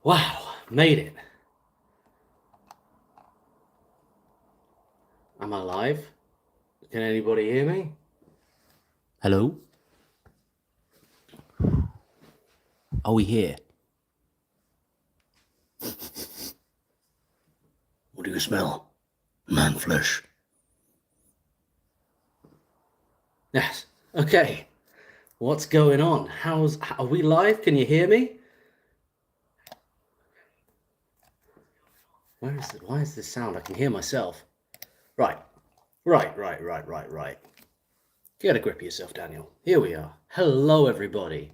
Wow, made it. Am I live? Can anybody hear me? Hello? Are we here? What do you smell? Man flesh. Yes. Okay. What's going on? Are we live? Can you hear me? Why is this sound? I can hear myself. Right. Get a grip of yourself, Daniel. Here we are. Hello, everybody.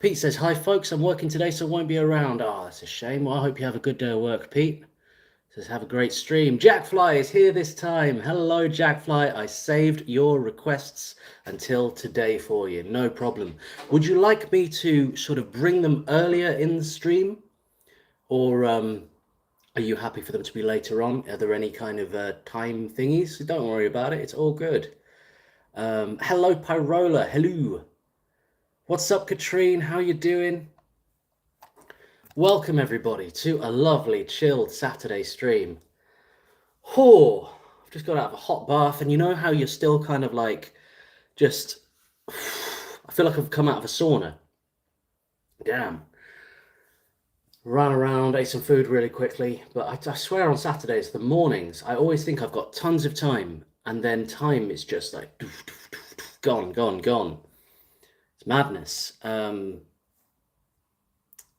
Pete says, hi, folks. I'm working today, so won't be around. Oh, that's a shame. Well, I hope you have a good day of work, Pete. Says, have a great stream. Jackfly is here this time. Hello, Jackfly. I saved your requests until today for you. No problem. Would you like me to sort of bring them earlier in the stream? Or are you happy for them to be later on? Are there any kind of time thingies? Don't worry about it. It's all good. Hello, Pyrola. Hello. What's up, Katrine? How you doing? Welcome, everybody, to a lovely, chilled Saturday stream. Oh, I've just got out of a hot bath, and you know how you're still kind of like, just, I feel like I've come out of a sauna. Damn. Ran around, ate some food really quickly, but I swear on Saturdays, the mornings, I always think I've got tons of time, and then time is just like, gone. It's madness.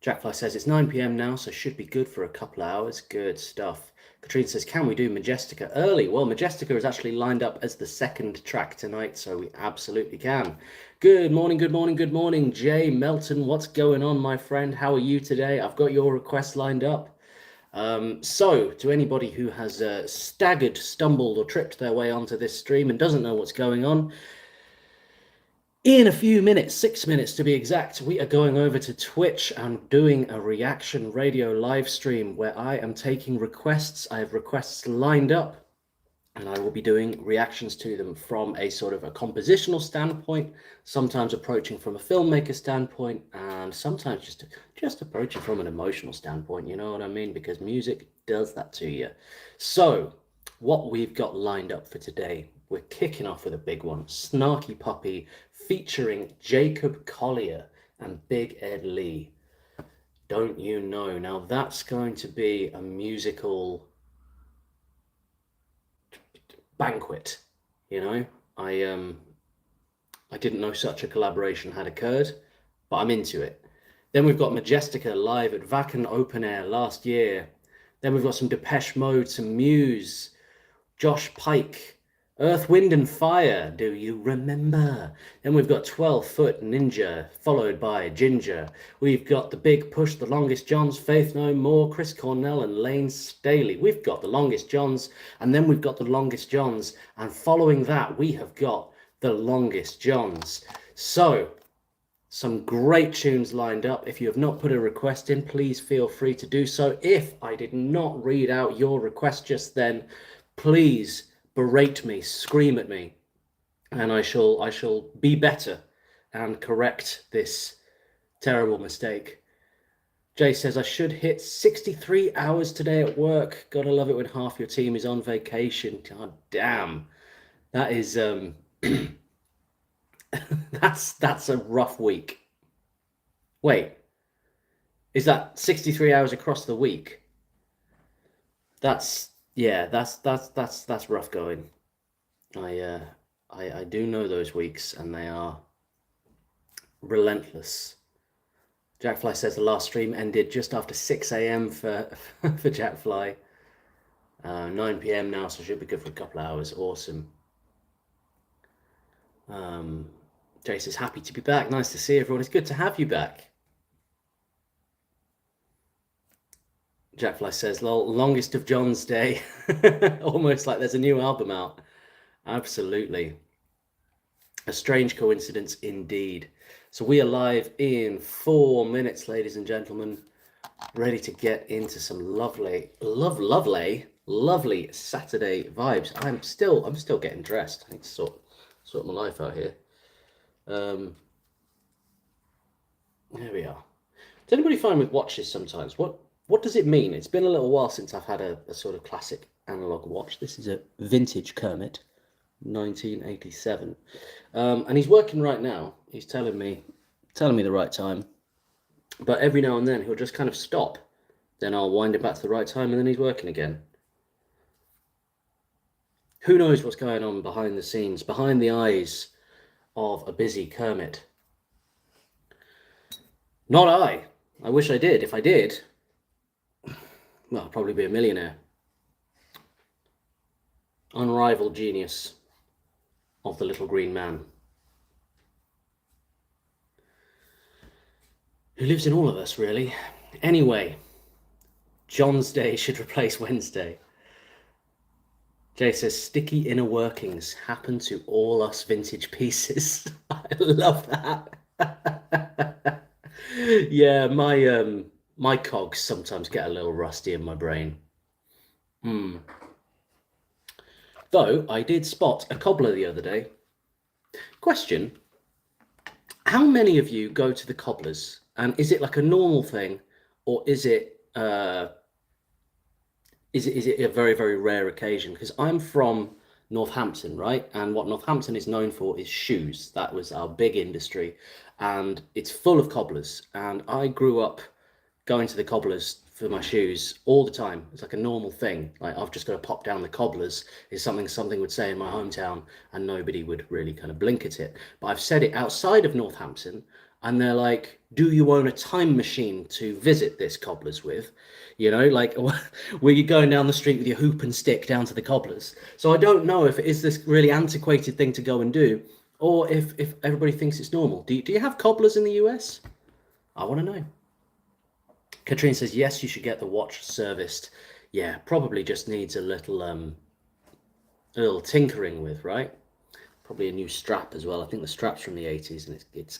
Jackfly says it's 9 p.m. now, so should be good for a couple of hours. Good stuff. Katrine says, can we do Majestica early? Well, Majestica is actually lined up as the second track tonight, so we absolutely can. Good morning, Jay Melton. What's going on, my friend? How are you today? I've got your request lined up. So, to anybody who has stumbled, or tripped their way onto this stream and doesn't know what's going on, in a few minutes, 6 minutes to be exact, we are going over to Twitch and doing a reaction radio live stream where I am taking requests. I have requests lined up and I will be doing reactions to them from a sort of a compositional standpoint, sometimes approaching from a filmmaker standpoint, and sometimes just approaching from an emotional standpoint, you know what I mean? Because music does that to you. So, what we've got lined up for today, we're kicking off with a big one, Snarky Puppy, featuring Jacob Collier and Big Ed Lee. Don't you know? Now that's going to be a musical banquet, you know. I didn't know such a collaboration had occurred, but I'm into it. Then we've got Majestica live at Wacken Open Air last year. Then we've got some Depeche Mode, some Muse, Josh Pike, Earth, Wind and Fire, do you remember? Then we've got 12 Foot Ninja, followed by Ginger. We've got The Big Push, The Longest Johns, Faith No More, Chris Cornell and Lane Staley. We've got The Longest Johns, and then we've got The Longest Johns, and following that we have got The Longest Johns. So, some great tunes lined up. If you have not put a request in, please feel free to do so. If I did not read out your request just then, please berate me, scream at me, and I shall be better and correct this terrible mistake. Jay says, I should hit 63 hours today at work. Gotta love it when half your team is on vacation. God damn. That is that's a rough week. Wait, is that 63 hours across the week? That's rough going. I do know those weeks, and they are relentless. Jackfly says the last stream ended just after 6 a.m. for Jackfly. 9 p.m. now, so should be good for a couple of hours. Awesome. Jay says, happy to be back. Nice to see everyone. It's good to have you back. Jackfly says, lol, longest of John's day. Almost like there's a new album out. Absolutely. A strange coincidence indeed. So we are live in 4 minutes, ladies and gentlemen, ready to get into some lovely Saturday vibes. I'm still getting dressed. I need to sort my life out here. There we are. Does anybody find with watches sometimes, what does it mean? It's been a little while since I've had a sort of classic analog watch. This is a vintage Kermit, 1987. And he's working right now. He's telling me the right time. But every now and then he'll just kind of stop. Then I'll wind it back to the right time and then he's working again. Who knows what's going on behind the scenes, behind the eyes of a busy Kermit? Not I. I wish I did. If I did, well, I'd probably be a millionaire. Unrivaled genius of the little green man, who lives in all of us, really. Anyway, John's day should replace Wednesday. Jay says, sticky inner workings happen to all us vintage pieces. I love that. Yeah, my cogs sometimes get a little rusty in my brain. Though I did spot a cobbler the other day. Question: how many of you go to the cobblers, and is it like a normal thing, or is it a very, very rare occasion? Because I'm from Northampton, right? And what Northampton is known for is shoes. That was our big industry, and it's full of cobblers. And I grew up going to the cobblers for my shoes all the time. It's like a normal thing. Like, I've just got to pop down the cobblers is something would say in my hometown, and nobody would really kind of blink at it. But I've said it outside of Northampton, and they're like, do you own a time machine to visit this cobblers with? You know, like, were you going down the street with your hoop and stick down to the cobblers? So I don't know if it is this really antiquated thing to go and do, or if everybody thinks it's normal. Do you have cobblers in the US? I want to know. Katrine says, yes, you should get the watch serviced. Yeah, probably just needs a little tinkering with, right? Probably a new strap as well. I think the strap's from the 80s, and it's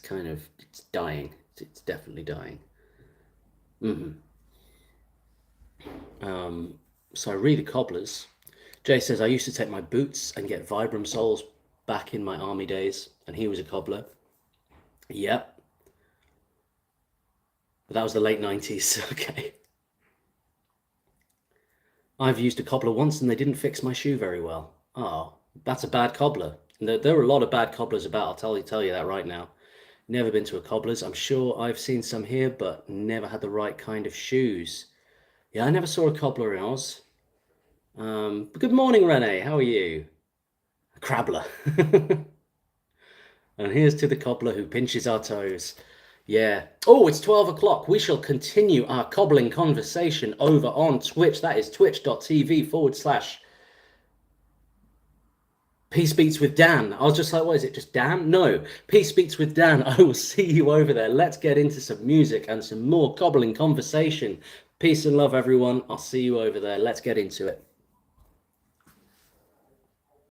dying. It's definitely dying. So I read the cobblers. Jay says, I used to take my boots and get Vibram soles back in my army days, and he was a cobbler. Yep. But that was the late 90s. Okay. I've used a cobbler once and they didn't fix my shoe very well. Oh, that's a bad cobbler. There are a lot of bad cobblers about, I'll tell you that right now. Never been to a cobbler's. I'm sure I've seen some here, but never had the right kind of shoes. Yeah, I never saw a cobbler in Oz. Good morning, Renee. How are you? A crabbler. And here's to the cobbler who pinches our toes. Yeah. Oh, it's 12 o'clock. We shall continue our cobbling conversation over on Twitch. That is twitch.tv/Peace Beats with Dan. I was just like, what is it? Just Dan? No. Peace Beats with Dan. I will see you over there. Let's get into some music and some more cobbling conversation. Peace and love, everyone. I'll see you over there. Let's get into it.